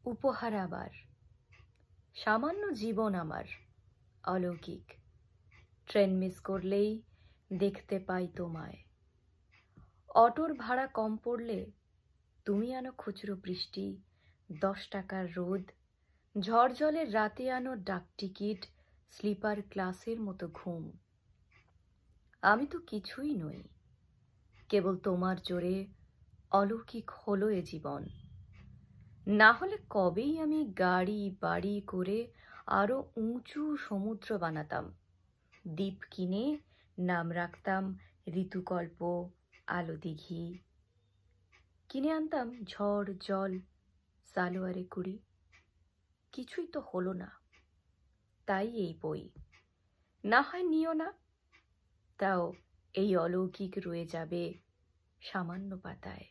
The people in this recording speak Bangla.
উপহার আবার সামান্য জীবন আমার অলৌকিক। ট্রেন মিস করলেই দেখতে পাই তোমায়। অটোর ভাড়া কম পড়লে তুমি আনো খুচরো বৃষ্টি, 10 টাকার রোদ, ঝড় জলের রাতে আনো ডাক টিকিট, স্লিপার ক্লাসের মতো ঘুম। আমি তো কিছুই নই, কেবল তোমার জোরে অলৌকিক হলো এ জীবন। না হলে কবেই আমি গাড়ি বাড়ি করে আরো উঁচু সমুদ্র বানাতাম, দ্বীপ কিনে নাম রাখতাম ঋতুকল্প, আলো দিঘি। কিনে আনতাম ঝড় জল, সালোয়ারে কুড়ি। কিছুই তো হলো না, তাই এই বই। না হয় নিও না, তাও এই অলৌকিক রয়ে যাবে সামান্য পাতায়।